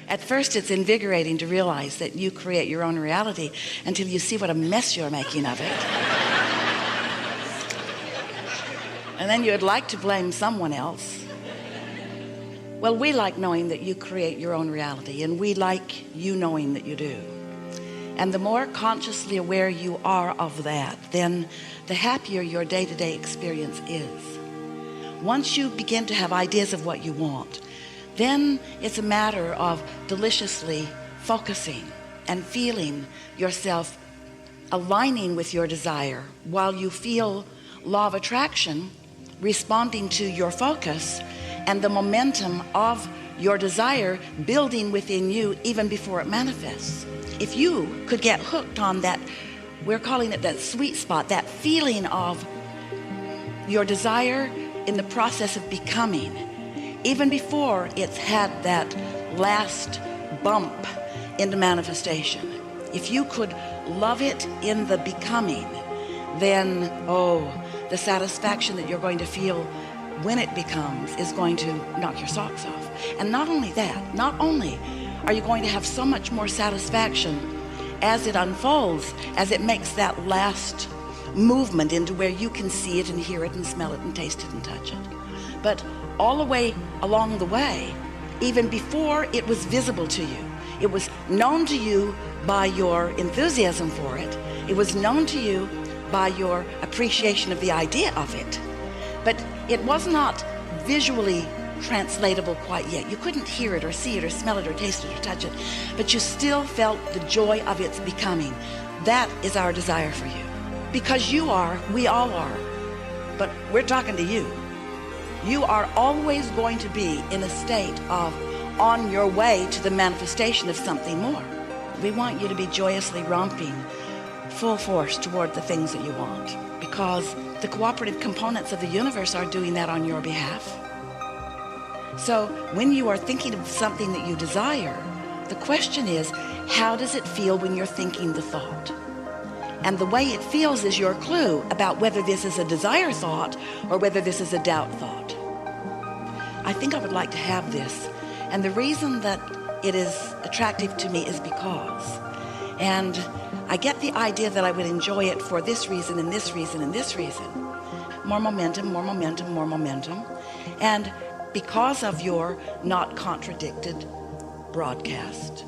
At first, it's invigorating to realize that you create your own reality until you see what a mess you're making of it. And then you'd like to blame someone else. Well, we like knowing that you create your own reality, and we like you knowing that you do. And the more consciously aware you are of that, then the happier your day-to-day experience is. Once you begin to have ideas of what you want, then it's a matter of deliciously focusing and feeling yourself aligning with your desire while you feel law of attraction responding to your focus and the momentum of your desire building within you even before it manifests. If you could get hooked on that, we're calling it that sweet spot, that feeling of your desire in the process of becoming, even before it's had that last bump into manifestation. If you could love it in the becoming, then, the satisfaction that you're going to feel when it becomes is going to knock your socks off. And not only that, not only are you going to have so much more satisfaction as it unfolds, as it makes that last movement into where you can see it and hear it and smell it and taste it and touch it, but all the way along the way, even before it was visible to you, it was known to you by your enthusiasm for it. It was known to you by your appreciation of the idea of it, but it was not visually translatable quite yet. You couldn't hear it or see it or smell it or taste it or touch it, but you still felt the joy of its becoming. That is our desire for you, because you are, we all are, but we're talking to you. You are always going to be in a state of on your way to the manifestation of something more. We want you to be joyously romping full force toward the things that you want, because the cooperative components of the universe are doing that on your behalf. So when you are thinking of something that you desire, the question is, how does it feel when you're thinking the thought? And the way it feels is your clue about whether this is a desire thought or whether this is a doubt thought. I think I would like to have this. And the reason that it is attractive to me is because, and I get the idea that I would enjoy it for this reason and this reason and this reason. More momentum, more momentum, more momentum. And because of your not contradicted broadcast,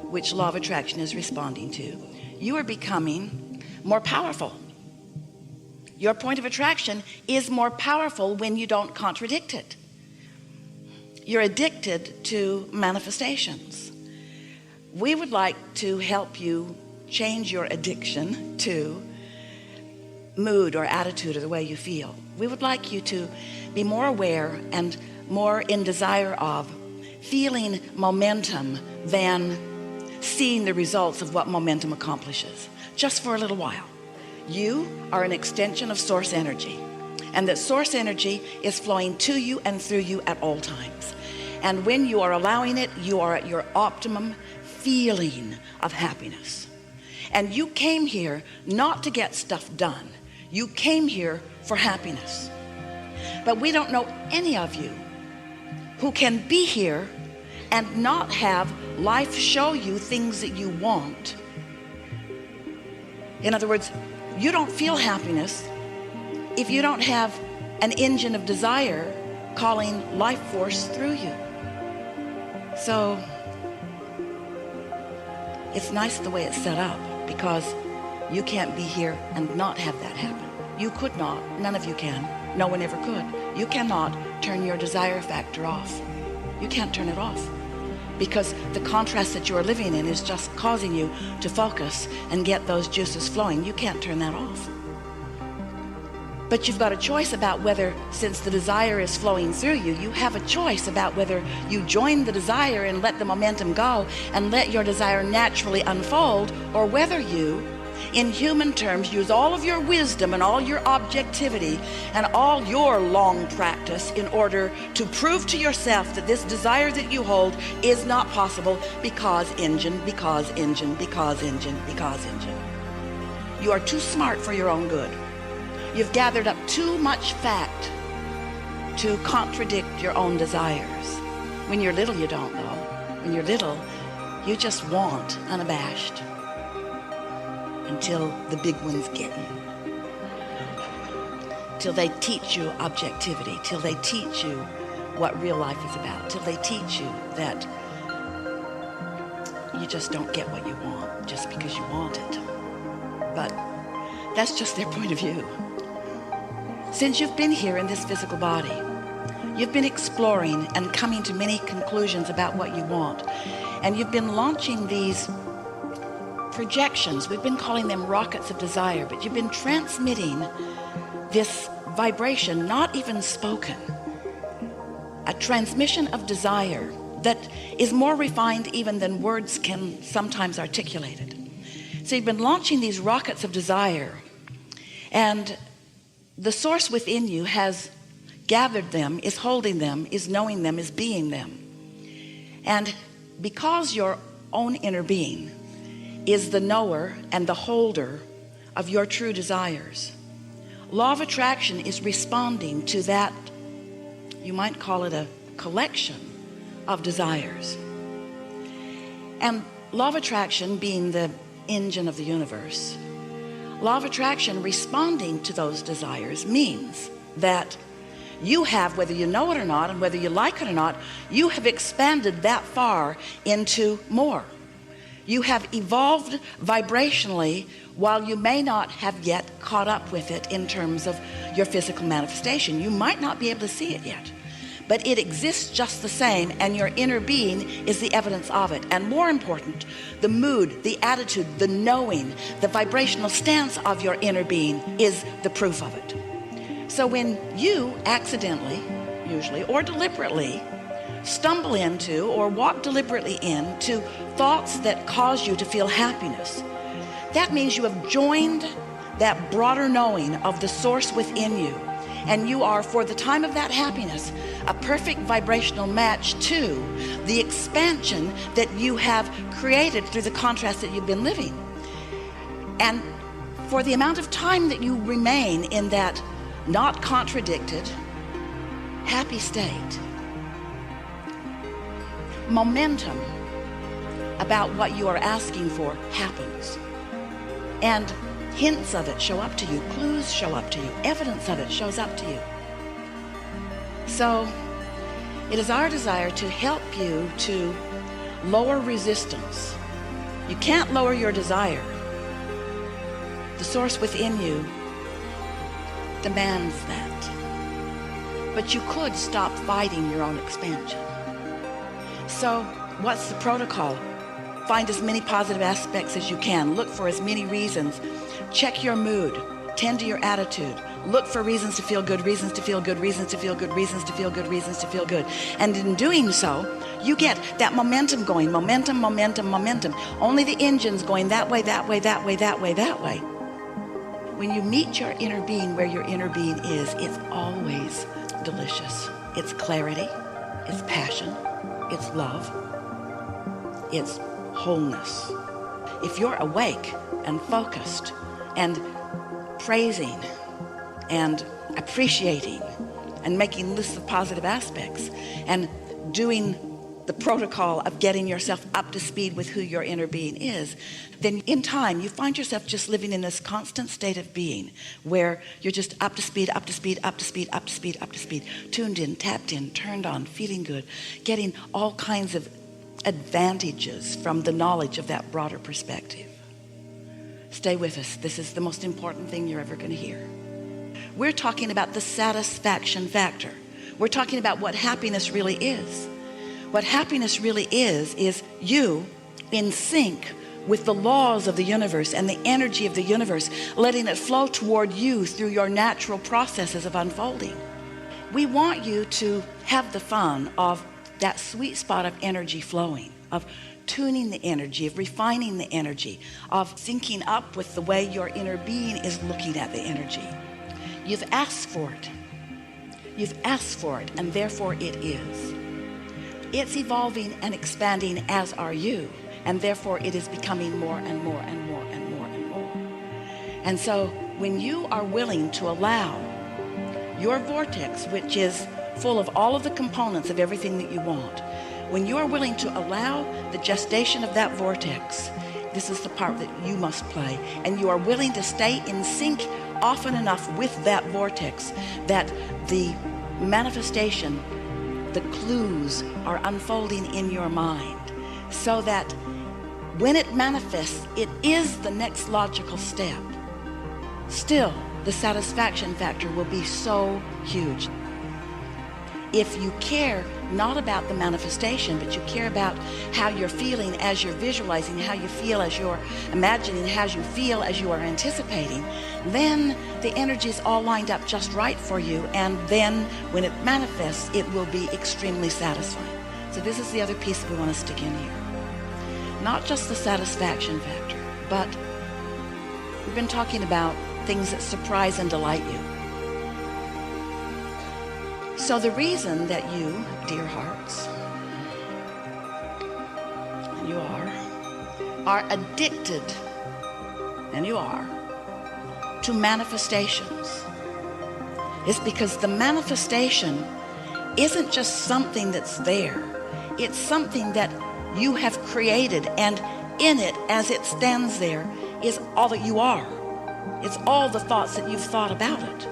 which law of attraction is responding to, you are becoming more powerful. Your point of attraction is more powerful when you don't contradict it. You're addicted to manifestations. We would like to help you change your addiction to mood or attitude or the way you feel. We would like you to be more aware and more in desire of feeling momentum than seeing the results of what momentum accomplishes, just for a little while. You are an extension of source energy, and that source energy is flowing to you and through you at all times. And when you are allowing it, you are at your optimum feeling of happiness. And you came here not to get stuff done. You came here for happiness. But we don't know any of you who can be here and not have life show you things that you want. In other words, you don't feel happiness if you don't have an engine of desire calling life force through you. So it's nice the way it's set up, because you can't be here and not have that happen. You could not, none of you can, no one ever could. You cannot turn your desire factor off. You can't turn it off, because the contrast that you're living in is just causing you to focus and get those juices flowing. You can't turn that off. But you've got a choice about whether, since the desire is flowing through you, you have a choice about whether you join the desire and let the momentum go and let your desire naturally unfold, or whether you, in human terms, use all of your wisdom and all your objectivity and all your long practice in order to prove to yourself that this desire that you hold is not possible, because engine, because engine, because engine, because engine. You are too smart for your own good. You've gathered up too much fact to contradict your own desires. When you're little, you don't, though. when you're little, you just want unabashed until the big ones get you. Till they teach you objectivity, till they teach you what real life is about, till they teach you that you just don't get what you want just because you want it. But that's just their point of view. Since you've been here in this physical body, you've been exploring and coming to many conclusions about what you want. And you've been launching these projections. We've been calling them rockets of desire, but you've been transmitting this vibration, not even spoken. A transmission of desire that is more refined even than words can sometimes articulate it. So you've been launching these rockets of desire, and the source within you has gathered them, is holding them, is knowing them, is being them. And because your own inner being is the knower and the holder of your true desires, law of attraction is responding to that, you might call it a collection of desires. And law of attraction being the engine of the universe, law of attraction responding to those desires means that you have, whether you know it or not, and whether you like it or not, you have expanded that far into more. You have evolved vibrationally while you may not have yet caught up with it in terms of your physical manifestation. You might not be able to see it yet, but it exists just the same, and your inner being is the evidence of it. And more important, the mood, the attitude, the knowing, the vibrational stance of your inner being is the proof of it. So when you accidentally, usually, or deliberately stumble into or walk deliberately into thoughts that cause you to feel happiness, that means you have joined that broader knowing of the source within you, and you are, for the time of that happiness, a perfect vibrational match to the expansion that you have created through the contrast that you've been living. And for the amount of time that you remain in that not contradicted, happy state, momentum about what you are asking for happens. And hints of it show up to you, clues show up to you, evidence of it shows up to you. So it is our desire to help you to lower resistance. You can't lower your desire. The source within you demands that. But you could stop fighting your own expansion. So what's the protocol? Find as many positive aspects as you can. Look for as many reasons. Check your mood. Tend to your attitude. Look for reasons to feel good, reasons to feel good, reasons to feel good, reasons to feel good, reasons to feel good. And in doing so, you get that momentum going. Momentum, momentum, momentum. Only the engine's going that way, that way, that way, that way, that way. When you meet your inner being where your inner being is, it's always delicious. It's clarity, it's passion, it's love, it's wholeness. If you're awake and focused and praising and appreciating and making lists of positive aspects and doing the protocol of getting yourself up to speed with who your inner being is, then in time you find yourself just living in this constant state of being where you're just up to speed, up to speed, up to speed, up to speed, up to speed, tuned in, tapped in, turned on, feeling good, getting all kinds of advantages from the knowledge of that broader perspective. Stay with us. This is the most important thing you're ever going to hear. We're talking about the satisfaction factor. We're talking about what happiness really is. What happiness really is you in sync with the laws of the universe and the energy of the universe, letting it flow toward you through your natural processes of unfolding. We want you to have the fun of that sweet spot of energy flowing, of tuning the energy, of refining the energy, of syncing up with the way your inner being is looking at the energy. You've asked for it. You've asked for it, and therefore it is. It's evolving and expanding, as are you, and therefore it is becoming more and more and more and more and more. And so when you are willing to allow your vortex, which is full of all of the components of everything that you want, when you are willing to allow the gestation of that vortex, this is the part that you must play, and you are willing to stay in sync often enough with that vortex that the manifestation, the clues are unfolding in your mind, so that when it manifests, it is the next logical step. Still, the satisfaction factor will be so huge. If you care not about the manifestation, but you care about how you're feeling as you're visualizing, how you feel as you're imagining, how you feel as you are anticipating, then the energy is all lined up just right for you. And then when it manifests, it will be extremely satisfying. So this is the other piece we want to stick in here. Not just the satisfaction factor, but we've been talking about things that surprise and delight you. So the reason that you, dear hearts, and you are addicted, and you are, to manifestations is because the manifestation isn't just something that's there. It's something that you have created, and in it, as it stands there, is all that you are. It's all the thoughts that you've thought about it.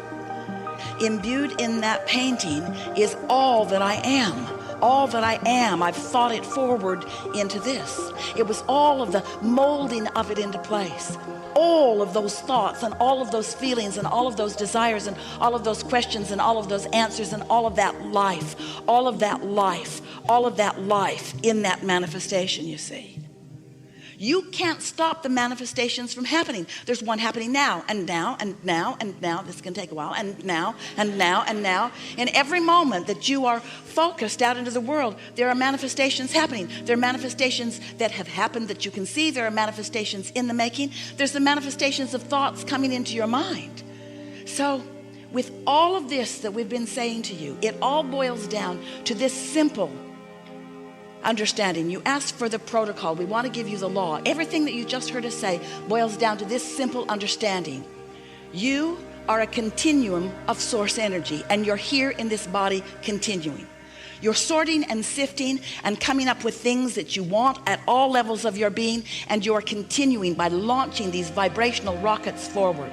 Imbued in that painting is all that I am. All that I am, I've thought it forward into this. It was all of the molding of it into place. All of those thoughts and all of those feelings and all of those desires and all of those questions and all of those answers and all of that life, all of that life, all of that life in that manifestation, you see. You can't stop the manifestations from happening. There's one happening now and now and now and now. This is going to take a while. And now and now and now. In every moment that you are focused out into the world, there are manifestations happening. There are manifestations that have happened that you can see. There are manifestations in the making. There's the manifestations of thoughts coming into your mind. So with all of this that we've been saying to you, it all boils down to this simple understanding. You asked for the protocol. We want to give you the law. Everything that you just heard us say boils down to this simple understanding. You are a continuum of source energy, and you're here in this body continuing. You're sorting and sifting and coming up with things that you want at all levels of your being, and you're continuing by launching these vibrational rockets forward.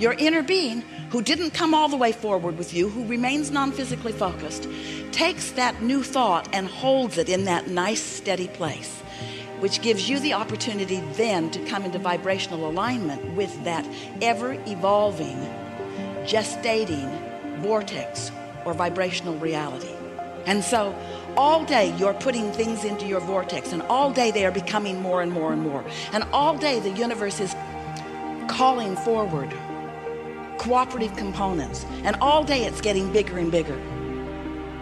Your inner being, who didn't come all the way forward with you, who remains non-physically focused, takes that new thought and holds it in that nice steady place, which gives you the opportunity then to come into vibrational alignment with that ever-evolving, gestating vortex or vibrational reality. And so all day you're putting things into your vortex, and all day they are becoming more and more and more, and all day the universe is calling forward cooperative components, and all day it's getting bigger and bigger.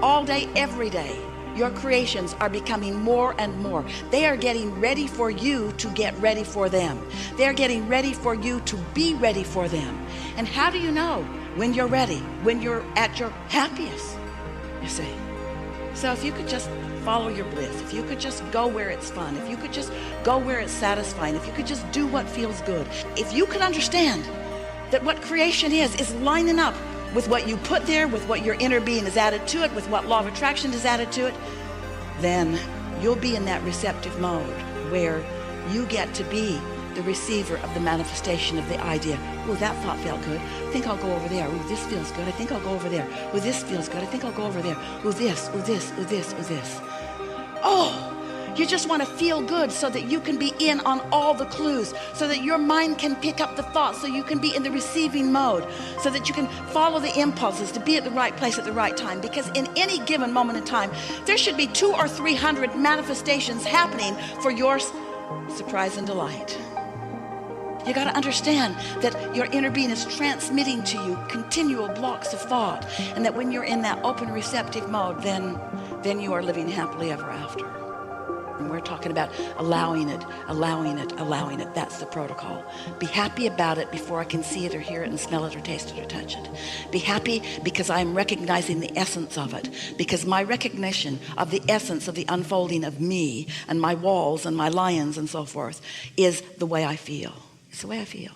All day, every day, your creations are becoming more and more. They are getting ready for you to get ready for them. They're getting ready for you to be ready for them. And how do you know when you're ready? When you're at your happiest, you see. So if you could just follow your bliss, if you could just go where it's fun, if you could just go where it's satisfying, if you could just do what feels good, if you could understand that what creation is lining up with what you put there, with what your inner being has added to it, with what law of attraction has added to it, then you'll be in that receptive mode where you get to be the receiver of the manifestation of the idea. Oh, that thought felt good. I think I'll go over there. Oh, this feels good. I think I'll go over there. Oh, this feels good. I think I'll go over there. Oh, this, oh, this, oh, this, oh, this. Oh, you just want to feel good so that you can be in on all the clues, so that your mind can pick up the thoughts, so you can be in the receiving mode, so that you can follow the impulses to be at the right place at the right time. Because in any given moment in time, there should be 200 or 300 manifestations happening for your surprise and delight. You got to understand that your inner being is transmitting to you continual blocks of thought, and that when you're in that open receptive mode, then you are living happily ever after. And we're talking about allowing it, allowing it, allowing it. That's the protocol. Be happy about it before I can see it or hear it and smell it or taste it or touch it. Be happy because I'm recognizing the essence of it, because my recognition of the essence of the unfolding of me and my walls and my lions and so forth is the way I feel. It's the way I feel.